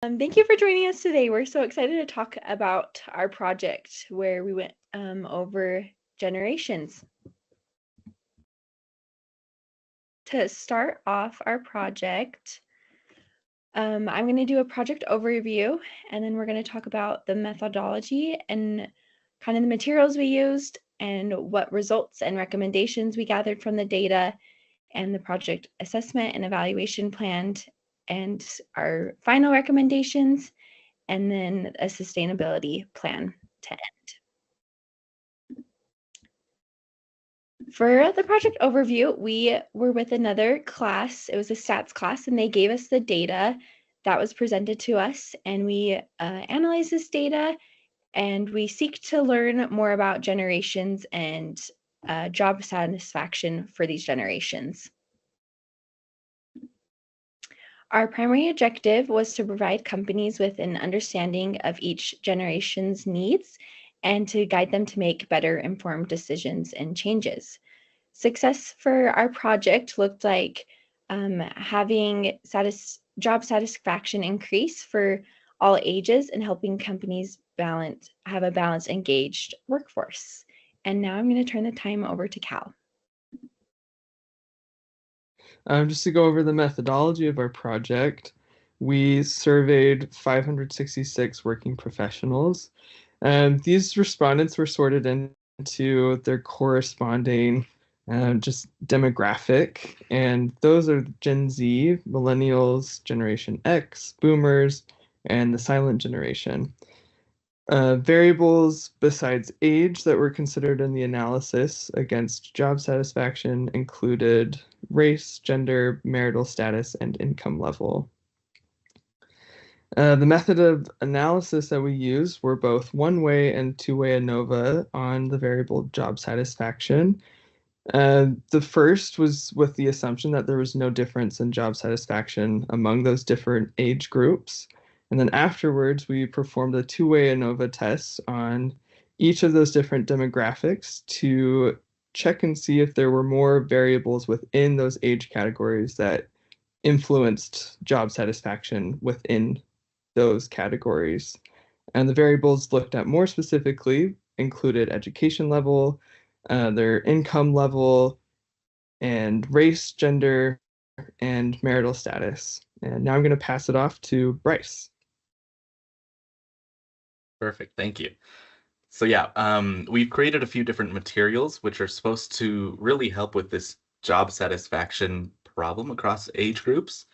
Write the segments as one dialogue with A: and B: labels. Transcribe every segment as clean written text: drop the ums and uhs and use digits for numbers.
A: Thank you for joining us today. We're so excited to talk about our project where we went over generations. To start off our project, I'm going to do a project overview, and then we're going to talk about the methodology and kind of the materials we used and what results and recommendations we gathered from the data and the project assessment and evaluation plan and our final recommendations, and then a sustainability plan to end. For the project overview, we were with another class. It was a stats class, and they gave us the data that was presented to us, and we analyzed this data, and we seek to learn more about generations and job satisfaction for these generations. Our primary objective was to provide companies with an understanding of each generation's needs and to guide them to make better informed decisions and changes. Success for our project looked like having job satisfaction increase for all ages and helping companies have a balanced, engaged workforce. And now I'm going to turn the time over to Cal.
B: Just to go over the methodology of our project, we surveyed 566 working professionals. These respondents were sorted into their corresponding just demographic, and those are Gen Z, Millennials, Generation X, Boomers, and the Silent Generation. Variables besides age that were considered in the analysis against job satisfaction included race, gender, marital status, and income level. The method of analysis that we used were both one-way and two-way ANOVA on the variable job satisfaction. The first was with the assumption that there was no difference in job satisfaction among those different age groups. And then afterwards, we performed a two-way ANOVA test on each of those different demographics to check and see if there were more variables within those age categories that influenced job satisfaction within those categories. And the variables looked at more specifically included education level, their income level, and race, gender, and marital status. And now I'm going to pass it off to Bryce.
C: Perfect, thank you. So yeah, we've created a few different materials which are supposed to really help with this job satisfaction problem across age groups.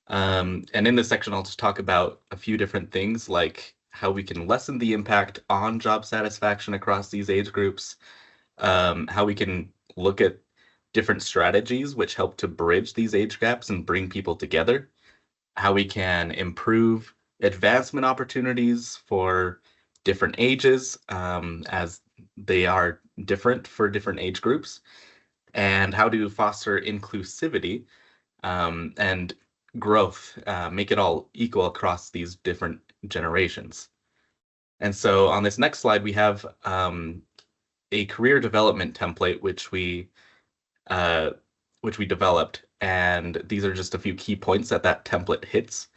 C: And in this section, I'll just talk about a few different things like how we can lessen the impact on job satisfaction across these age groups, how we can look at different strategies which help to bridge these age gaps and bring people together, how we can improve advancement opportunities for different ages as they are different for different age groups, and how to foster inclusivity and growth, make it all equal across these different generations. And so on this next slide, we have a career development template which we developed, and these are just a few key points that template hits.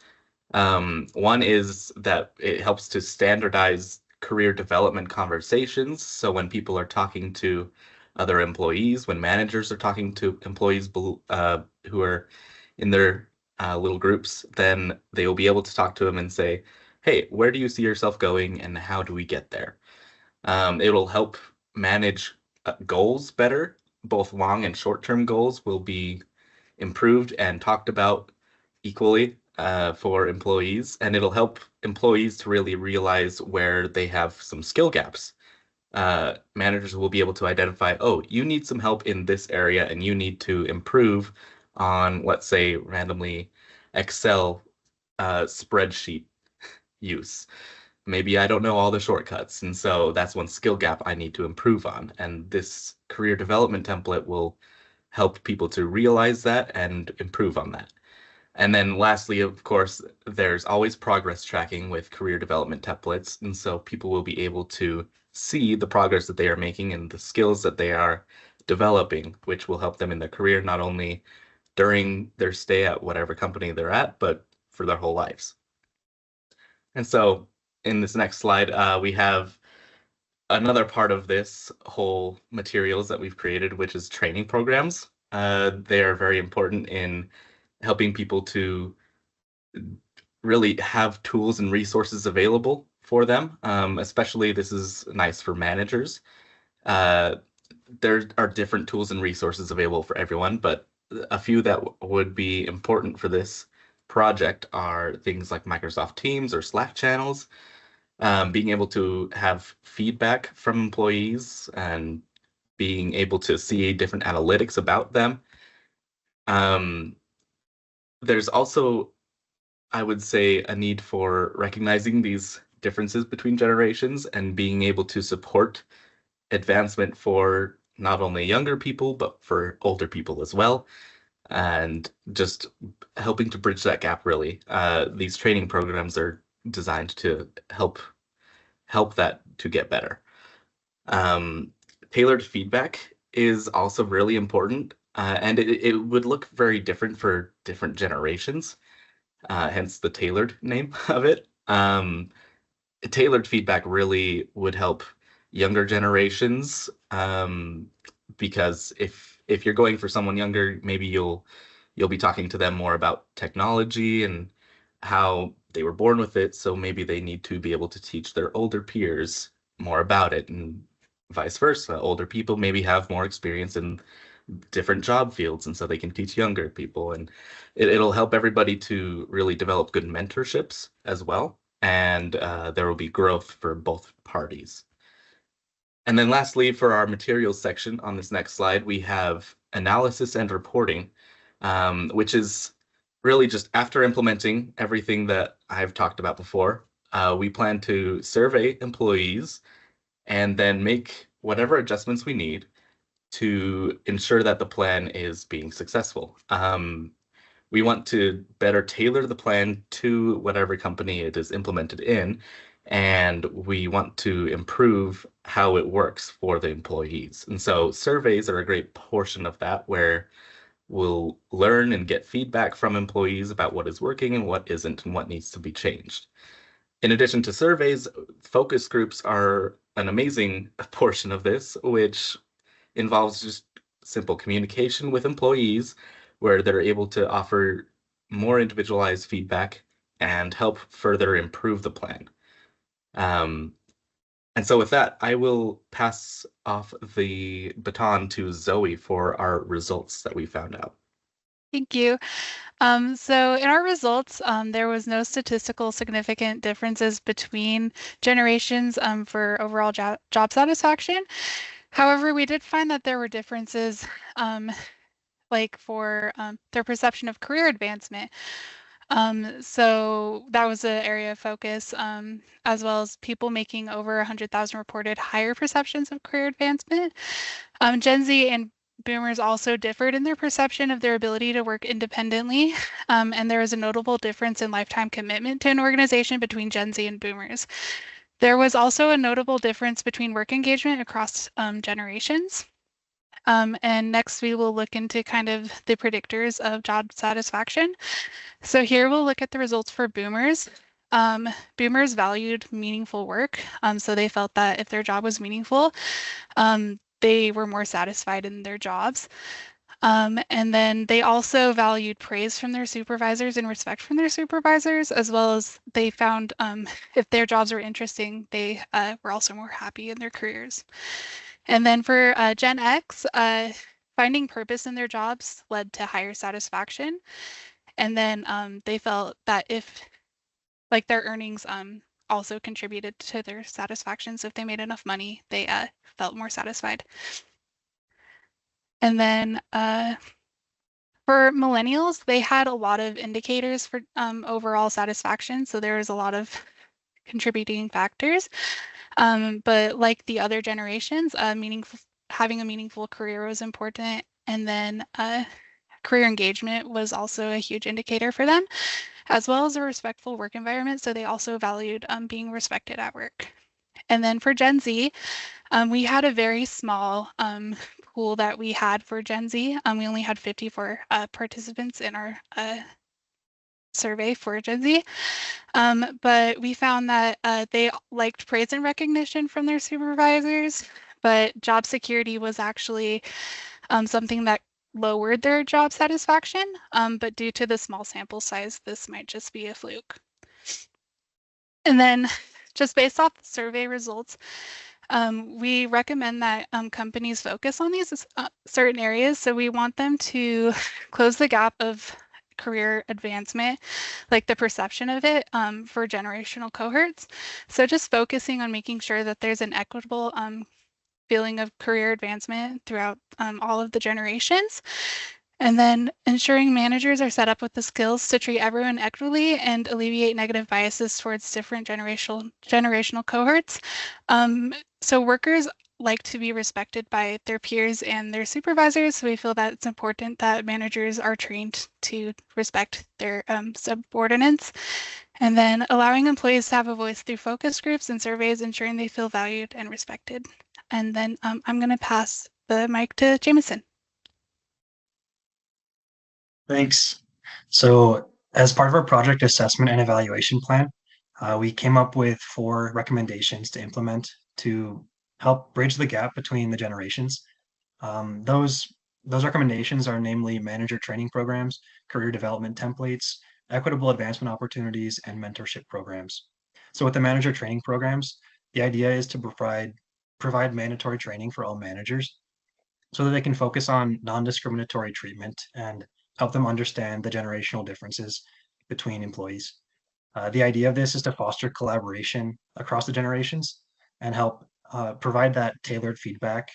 C: One is that it helps to standardize career development conversations. So when people are talking to other employees, when managers are talking to employees who are in their little groups, then they will be able to talk to them and say, hey, where do you see yourself going and how do we get there? It will help manage goals better. Both long and short-term goals will be improved and talked about equally for employees, and it'll help employees to really realize where they have some skill gaps. Managers will be able to identify, oh, you need some help in this area and you need to improve on, let's say, randomly Excel spreadsheet use. Maybe I don't know all the shortcuts, and so that's one skill gap I need to improve on. And this career development template will help people to realize that and improve on that. And then lastly, of course, there's always progress tracking with career development templates. And so people will be able to see the progress that they are making and the skills that they are developing, which will help them in their career, not only during their stay at whatever company they're at, but for their whole lives. And so in this next slide, we have another part of this whole materials that we've created, which is training programs. They are very important in helping people to really have tools and resources available for them. Especially this is nice for managers. Uh, there are different tools and resources available for everyone, but a few that would be important for this project are things like Microsoft Teams or Slack channels, being able to have feedback from employees and being able to see different analytics about them. There's also, I would say, a need for recognizing these differences between generations and being able to support advancement for not only younger people, but for older people as well. And just helping to bridge that gap, really. These training programs are designed to help that to get better. Um, Tailored feedback is also really important, and it would look very different for different generations, hence the tailored name of it. Tailored feedback really would help younger generations, because if you're going for someone younger, maybe you'll be talking to them more about technology and how they were born with it, so maybe they need to be able to teach their older peers more about it, and vice versa. Older people maybe have more experience in different job fields, and so they can teach younger people, and it'll help everybody to really develop good mentorships as well, and there will be growth for both parties. And then lastly, for our materials section on this next slide, we have analysis and reporting, which is really just after implementing everything that I've talked about before. We plan to survey employees and then make whatever adjustments we need to ensure that the plan is being successful. We want to better tailor the plan to whatever company it is implemented in, and we want to improve how it works for the employees. And so surveys are a great portion of that, where we'll learn and get feedback from employees about what is working and what isn't and what needs to be changed. In addition to surveys, focus groups are an amazing portion of this, which involves just simple communication with employees where they're able to offer more individualized feedback and help further improve the plan. And so with that, I will pass off the baton to Zoe for our results that we found out.
D: Thank you. So in our results, there was no statistical significant differences between generations for overall job satisfaction. However, we did find that there were differences like for their perception of career advancement. So that was an area of focus, as well as people making over 100,000 reported higher perceptions of career advancement. Gen Z and Boomers also differed in their perception of their ability to work independently, and there was a notable difference in lifetime commitment to an organization between Gen Z and Boomers. There was also a notable difference between work engagement across generations. And next we will look into kind of the predictors of job satisfaction. So here we'll look at the results for Boomers. Boomers valued meaningful work, so they felt that if their job was meaningful, they were more satisfied in their jobs. And then they also valued praise from their supervisors and respect from their supervisors, as well as they found if their jobs were interesting, they were also more happy in their careers. And then for Gen X, finding purpose in their jobs led to higher satisfaction. And then they felt that if like their earnings also contributed to their satisfaction. So if they made enough money, they felt more satisfied. And then for millennials, they had a lot of indicators for overall satisfaction. So there was a lot of contributing factors. But like the other generations, having a meaningful career was important. And then career engagement was also a huge indicator for them, as well as a respectful work environment. So they also valued being respected at work. And then for Gen Z, we had a very small pool that we had for Gen Z. We only had 54 participants in our survey for Gen Z. But we found that they liked praise and recognition from their supervisors, but job security was actually something that lowered their job satisfaction. But due to the small sample size, this might just be a fluke. And then just based off the survey results, we recommend that companies focus on these certain areas. So we want them to close the gap of career advancement, like the perception of it for generational cohorts. So just focusing on making sure that there's an equitable feeling of career advancement throughout all of the generations. And then ensuring managers are set up with the skills to treat everyone equitably and alleviate negative biases towards different generational cohorts. So workers like to be respected by their peers and their supervisors. So we feel that it's important that managers are trained to respect their subordinates. And then allowing employees to have a voice through focus groups and surveys, ensuring they feel valued and respected. And then I'm going to pass the mic to Jameson.
E: Thanks. So as part of our project assessment and evaluation plan, we came up with 4 recommendations to implement to help bridge the gap between the generations. Those recommendations are namely manager training programs, career development templates, equitable advancement opportunities, and mentorship programs. So with the manager training programs, the idea is to provide mandatory training for all managers so that they can focus on non-discriminatory treatment and help them understand the generational differences between employees. The idea of this is to foster collaboration across the generations and help provide that tailored feedback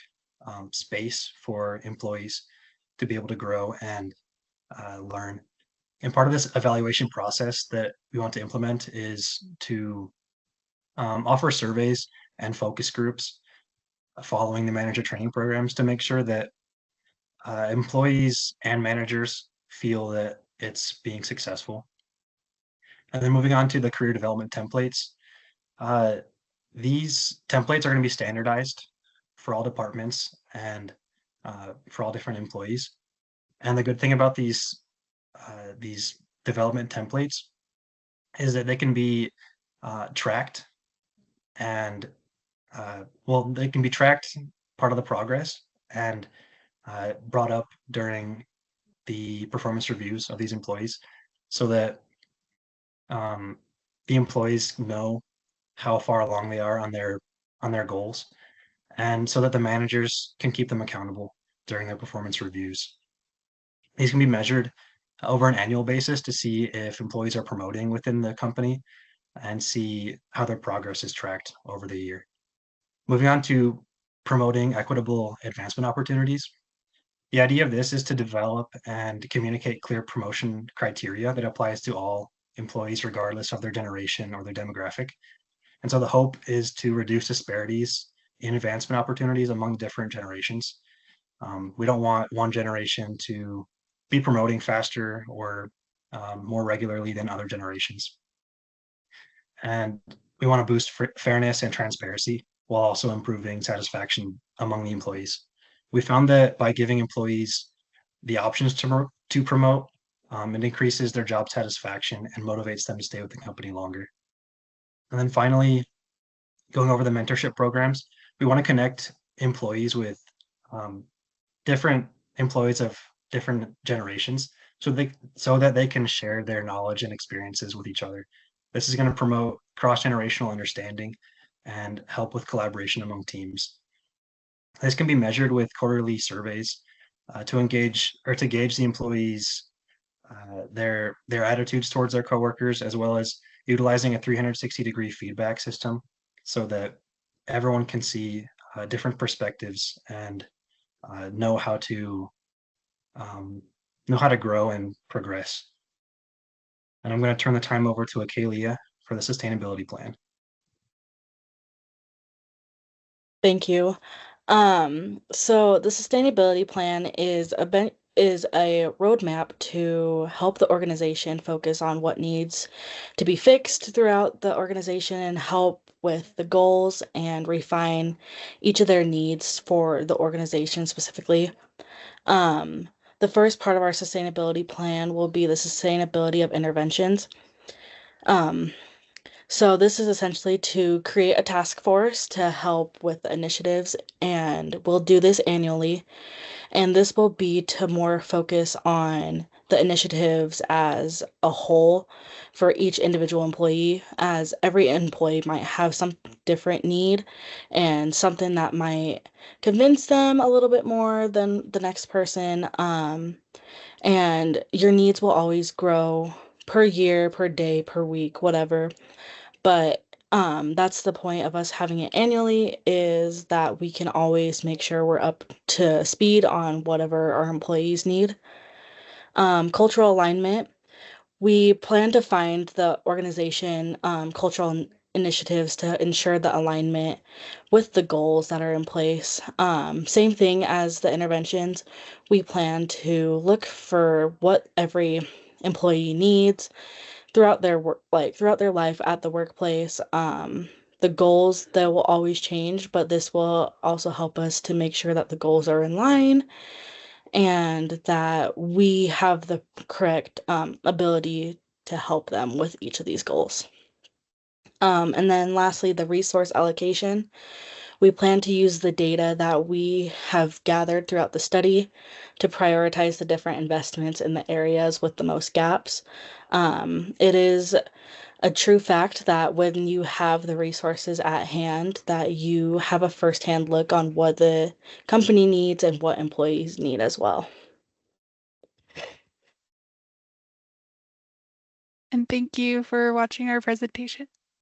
E: space for employees to be able to grow and learn. And part of this evaluation process that we want to implement is to offer surveys and focus groups following the manager training programs to make sure that employees and managers feel that it's being successful. And then moving on to the career development templates. These templates are going to be standardized for all departments and for all different employees. And the good thing about these development templates is that they can be tracked and they can be tracked part of the progress and brought up during the performance reviews of these employees so that the employees know how far along they are on their goals, and so that the managers can keep them accountable during their performance reviews. These can be measured over an annual basis to see if employees are promoting within the company and see how their progress is tracked over the year. Moving on to promoting equitable advancement opportunities. The idea of this is to develop and communicate clear promotion criteria that applies to all employees regardless of their generation or their demographic. And so the hope is to reduce disparities in advancement opportunities among different generations. We don't want one generation to be promoting faster or more regularly than other generations. And we want to boost fairness and transparency while also improving satisfaction among the employees. We found that by giving employees the options to promote, it increases their job satisfaction and motivates them to stay with the company longer. And then finally, going over the mentorship programs, we want to connect employees with different employees of different generations so that they can share their knowledge and experiences with each other. This is going to promote cross-generational understanding and help with collaboration among teams. This can be measured with quarterly surveys to gauge the employees' their attitudes towards their coworkers, as well as utilizing a 360-degree feedback system so that everyone can see different perspectives and know how to grow and progress. And I'm going to turn the time over to Akelia for the sustainability plan.
F: Thank you. So the sustainability plan is a roadmap to help the organization focus on what needs to be fixed throughout the organization and help with the goals and refine each of their needs for the organization specifically. The the first part of our sustainability plan will be the sustainability of interventions. So this is essentially to create a task force to help with initiatives, and we'll do this annually. And this will be to more focus on the initiatives as a whole for each individual employee, as every employee might have some different need and something that might convince them a little bit more than the next person. And your needs will always grow per year, per day, per week, whatever. But that's the point of us having it annually, is that we can always make sure we're up to speed on whatever our employees need. Cultural alignment. We plan to find the organization cultural initiatives to ensure the alignment with the goals that are in place. Same thing as the interventions. We plan to look for what every employee needs throughout their work, like throughout their life at the workplace. The goals, they will always change, but this will also help us to make sure that the goals are in line and that we have the correct ability to help them with each of these goals. And then lastly, the resource allocation. We plan to use the data that we have gathered throughout the study to prioritize the different investments in the areas with the most gaps. It is a true fact that when you have the resources at hand, that you have a firsthand look on what the company needs and what employees need as well.
D: And thank you for watching our presentation.